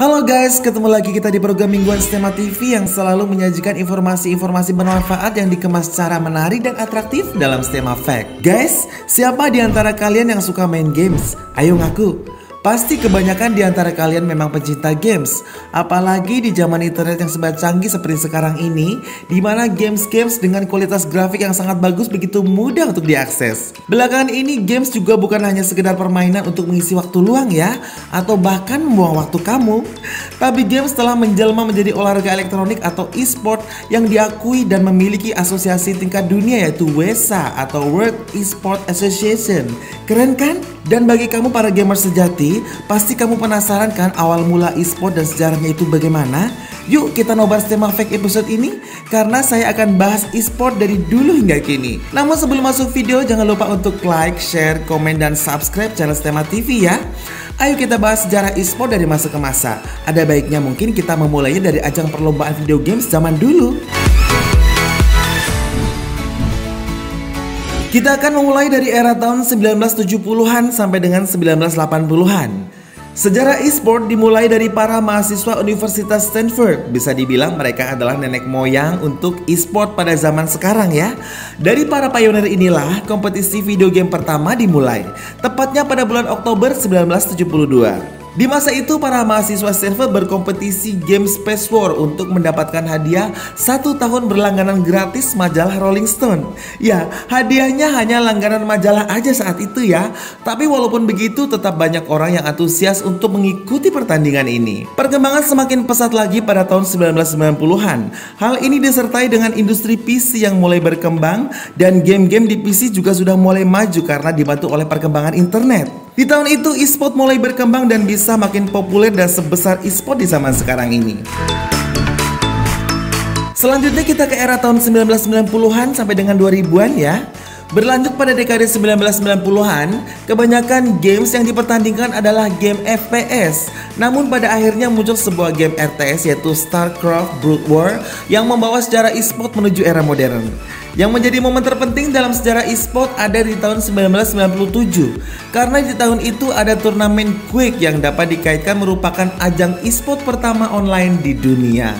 Halo guys, ketemu lagi kita di program Mingguan Stema TV yang selalu menyajikan informasi-informasi bermanfaat yang dikemas secara menarik dan atraktif dalam Stema Fact. Guys, siapa di antara kalian yang suka main games? Ayo ngaku. Pasti kebanyakan di antara kalian memang pencinta games. Apalagi di zaman internet yang serba canggih seperti sekarang ini, di mana games-games dengan kualitas grafik yang sangat bagus begitu mudah untuk diakses. Belakangan ini games juga bukan hanya sekedar permainan untuk mengisi waktu luang ya, atau bahkan membuang waktu kamu. Tapi games telah menjelma menjadi olahraga elektronik atau e-sport yang diakui dan memiliki asosiasi tingkat dunia yaitu WESA atau World E-Sport Association. Keren kan? Dan bagi kamu para gamer sejati, pasti kamu penasaran kan awal mula e-sport dan sejarahnya itu bagaimana? Yuk kita nobar Stema Fact episode ini, karena saya akan bahas e-sport dari dulu hingga kini. Namun sebelum masuk video, jangan lupa untuk like, share, komen, dan subscribe channel Stema TV ya. Ayo kita bahas sejarah e-sport dari masa ke masa. Ada baiknya mungkin kita memulainya dari ajang perlombaan video games zaman dulu. Kita akan memulai dari era tahun 1970-an sampai dengan 1980-an. Sejarah e-sport dimulai dari para mahasiswa Universitas Stanford. Bisa dibilang mereka adalah nenek moyang untuk e-sport pada zaman sekarang ya. Dari para pionir inilah kompetisi video game pertama dimulai, tepatnya pada bulan Oktober 1972. Di masa itu para mahasiswa Stanford berkompetisi game Space War untuk mendapatkan hadiah 1 tahun berlangganan gratis majalah Rolling Stone. Ya, hadiahnya hanya langganan majalah aja saat itu ya. Tapi walaupun begitu tetap banyak orang yang antusias untuk mengikuti pertandingan ini. Perkembangan semakin pesat lagi pada tahun 1990-an. Hal ini disertai dengan industri PC yang mulai berkembang dan game-game di PC juga sudah mulai maju karena dibantu oleh perkembangan internet. Di tahun itu e-sport mulai berkembang dan bisa makin populer dan sebesar e-sport di zaman sekarang ini. Selanjutnya kita ke era tahun 1990-an sampai dengan 2000-an ya. Berlanjut pada dekade 1990-an, kebanyakan games yang dipertandingkan adalah game FPS. Namun pada akhirnya muncul sebuah game RTS yaitu StarCraft Brood War yang membawa sejarah e-sport menuju era modern. Yang menjadi momen terpenting dalam sejarah e-sport ada di tahun 1997. Karena di tahun itu ada turnamen Quake yang dapat dikaitkan merupakan ajang e-sport pertama online di dunia.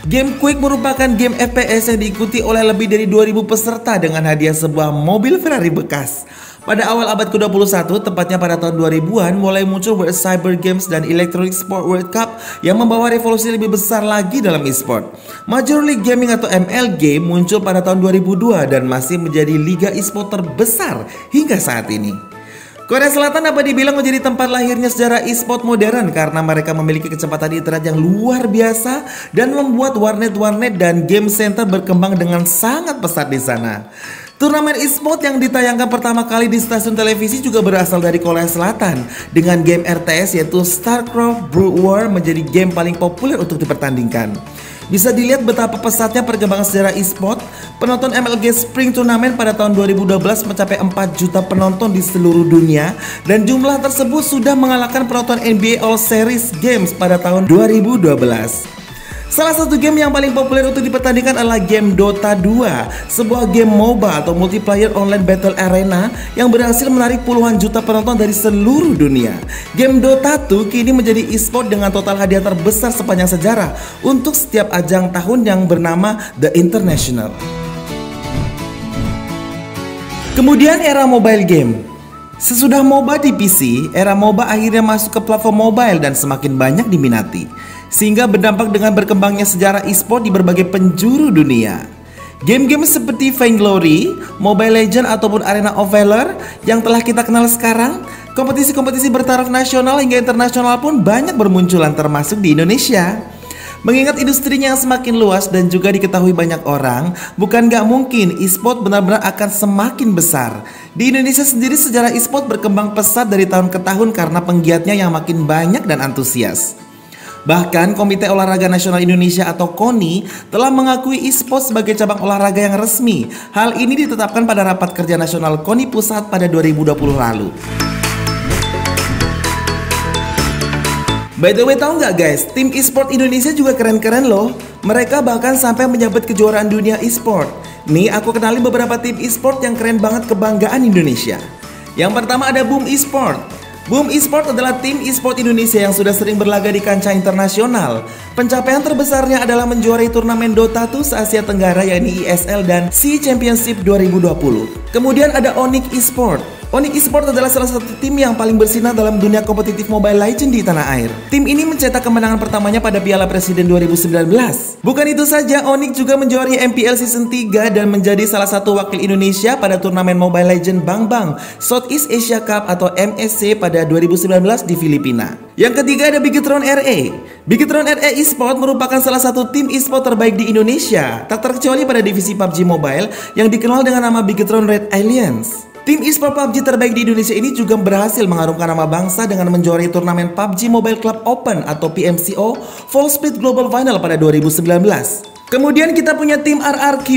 Game Quake merupakan game FPS yang diikuti oleh lebih dari 2000 peserta dengan hadiah sebuah mobil Ferrari bekas. Pada awal abad ke-21, tepatnya pada tahun 2000-an, mulai muncul World Cyber Games dan Electronic Sport World Cup yang membawa revolusi lebih besar lagi dalam e-sport. Major League Gaming atau MLG muncul pada tahun 2002 dan masih menjadi liga e-sport terbesar hingga saat ini. Korea Selatan dapat dibilang menjadi tempat lahirnya sejarah e-sport modern karena mereka memiliki kecepatan internet yang luar biasa dan membuat warnet-warnet dan game center berkembang dengan sangat pesat di sana. Turnamen e-sport yang ditayangkan pertama kali di stasiun televisi juga berasal dari Korea Selatan dengan game RTS yaitu StarCraft Brood War menjadi game paling populer untuk dipertandingkan. Bisa dilihat betapa pesatnya perkembangan sejarah e-sport. Penonton MLG Spring Tournament pada tahun 2012 mencapai 4 juta penonton di seluruh dunia dan jumlah tersebut sudah mengalahkan penonton NBA All Series Games pada tahun 2012. Salah satu game yang paling populer untuk dipertandingkan adalah game Dota 2, sebuah game MOBA atau Multiplayer Online Battle Arena yang berhasil menarik puluhan juta penonton dari seluruh dunia. Game Dota 2 kini menjadi e-sport dengan total hadiah terbesar sepanjang sejarah untuk setiap ajang tahun yang bernama The International. Kemudian era mobile game. Sesudah MOBA di PC, era MOBA akhirnya masuk ke platform mobile dan semakin banyak diminati, sehingga berdampak dengan berkembangnya sejarah e-sport di berbagai penjuru dunia. Game-game seperti Vainglory, Mobile Legends ataupun Arena of Valor yang telah kita kenal sekarang, kompetisi-kompetisi bertaraf nasional hingga internasional pun banyak bermunculan termasuk di Indonesia. Mengingat industrinya yang semakin luas dan juga diketahui banyak orang, bukan gak mungkin e-sport benar-benar akan semakin besar. Di Indonesia sendiri sejarah e-sport berkembang pesat dari tahun ke tahun karena penggiatnya yang makin banyak dan antusias. Bahkan Komite Olahraga Nasional Indonesia atau KONI telah mengakui e-sport sebagai cabang olahraga yang resmi. Hal ini ditetapkan pada Rapat Kerja Nasional KONI Pusat pada 2020 lalu. By the way, tahu nggak guys, tim e-sport Indonesia juga keren-keren loh. Mereka bahkan sampai menyabet kejuaraan dunia e-sport. Nih aku kenalin beberapa tim e-sport yang keren banget kebanggaan Indonesia. Yang pertama ada Boom E-Sport. Boom Esport adalah tim e-sport Indonesia yang sudah sering berlaga di kancah internasional. Pencapaian terbesarnya adalah menjuarai turnamen Dota 2 se-Asia Tenggara yakni ESL dan SEA Championship 2020. Kemudian ada Onyx Esport. Onyx Esport adalah salah satu tim yang paling bersinar dalam dunia kompetitif Mobile Legends di tanah air. Tim ini mencetak kemenangan pertamanya pada Piala Presiden 2019. Bukan itu saja, Onyx juga menjuarai MPL Season 3 dan menjadi salah satu wakil Indonesia pada turnamen Mobile Legends Bang Bang Southeast Asia Cup atau MSC pada 2019 di Filipina. Yang ketiga ada Bigetron RA. Bigetron RA Esport merupakan salah satu tim e-sport terbaik di Indonesia, tak terkecuali pada divisi PUBG Mobile yang dikenal dengan nama Bigetron Red Alliance. Tim e-sport PUBG terbaik di Indonesia ini juga berhasil mengharumkan nama bangsa dengan menjuarai turnamen PUBG Mobile Club Open atau PMCO Full Speed Global Final pada 2019. Kemudian kita punya tim RRQ.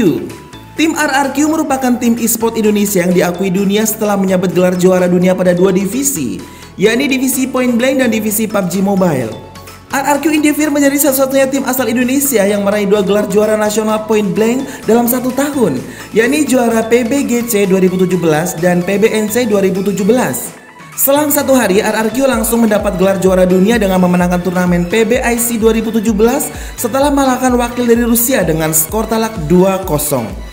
Tim RRQ merupakan tim e-sport Indonesia yang diakui dunia setelah menyabet gelar juara dunia pada dua divisi, yakni divisi Point Blank dan divisi PUBG Mobile. RRQ Indivir menjadi satu-satunya tim asal Indonesia yang meraih dua gelar juara nasional Point Blank dalam satu tahun, yakni juara PBGC 2017 dan PBNC 2017. Selang satu hari, RRQ langsung mendapat gelar juara dunia dengan memenangkan turnamen PBIC 2017 setelah mengalahkan wakil dari Rusia dengan skor telak 2-0.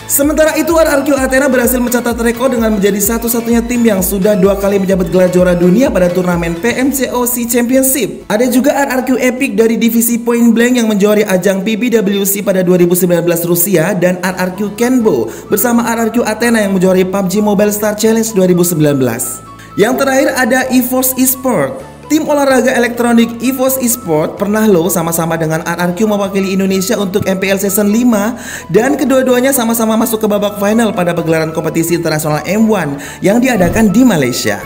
Sementara itu, RRQ Athena berhasil mencatat rekor dengan menjadi satu-satunya tim yang sudah dua kali menjabat gelar juara dunia pada turnamen PMCO SEA Championship. Ada juga RRQ Epic dari divisi Point Blank yang menjuarai ajang PBWC pada 2019 Rusia dan RRQ Kenbo bersama RRQ Athena yang menjuarai PUBG Mobile Star Challenge 2019. Yang terakhir ada EVOS Esport. Tim olahraga elektronik EVOS Esport pernah sama-sama dengan RRQ mewakili Indonesia untuk MPL Season 5 dan kedua-duanya sama-sama masuk ke babak final pada pagelaran kompetisi internasional M1 yang diadakan di Malaysia.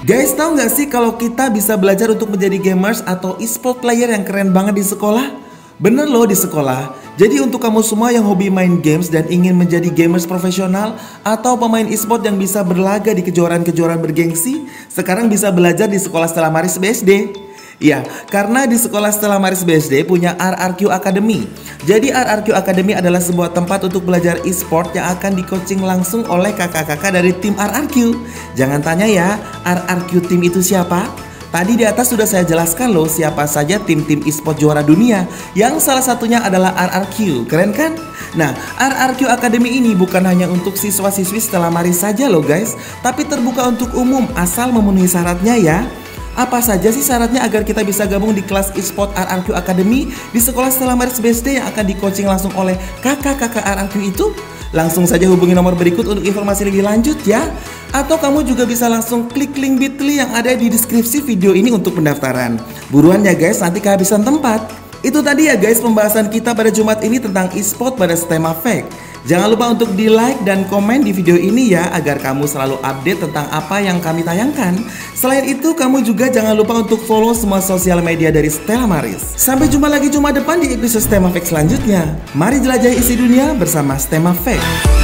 Guys, tahu nggak sih kalau kita bisa belajar untuk menjadi gamers atau e-sport player yang keren banget di sekolah? Bener loh, di sekolah. Jadi untuk kamu semua yang hobi main games dan ingin menjadi gamers profesional atau pemain e-sport yang bisa berlaga di kejuaraan-kejuaraan bergengsi, sekarang bisa belajar di sekolah Stella Maris BSD. Ya, karena di sekolah Stella Maris BSD punya RRQ Academy. Jadi RRQ Academy adalah sebuah tempat untuk belajar e-sport yang akan di-coaching langsung oleh kakak-kakak dari tim RRQ. Jangan tanya ya, RRQ tim itu siapa? Tadi di atas sudah saya jelaskan loh siapa saja tim-tim e-sport juara dunia, yang salah satunya adalah RRQ. Keren kan? Nah, RRQ Academy ini bukan hanya untuk siswa-siswi Stella Maris saja loh guys, tapi terbuka untuk umum asal memenuhi syaratnya ya. Apa saja sih syaratnya agar kita bisa gabung di kelas e-sport RRQ Academy di sekolah Stella Maris BSD yang akan di-coaching langsung oleh kakak-kakak RRQ itu? Langsung saja hubungi nomor berikut untuk informasi lebih lanjut ya. Atau kamu juga bisa langsung klik link bit.ly yang ada di deskripsi video ini untuk pendaftaran. Buruan ya guys, nanti kehabisan tempat. Itu tadi ya guys pembahasan kita pada Jumat ini tentang e-sport pada STEMA Fact. Jangan lupa untuk di like dan komen di video ini ya, agar kamu selalu update tentang apa yang kami tayangkan. Selain itu, kamu juga jangan lupa untuk follow semua sosial media dari Stella Maris. Sampai jumpa lagi Jumat depan di episode STEMA Fact selanjutnya. Mari jelajahi isi dunia bersama STEMA Fact.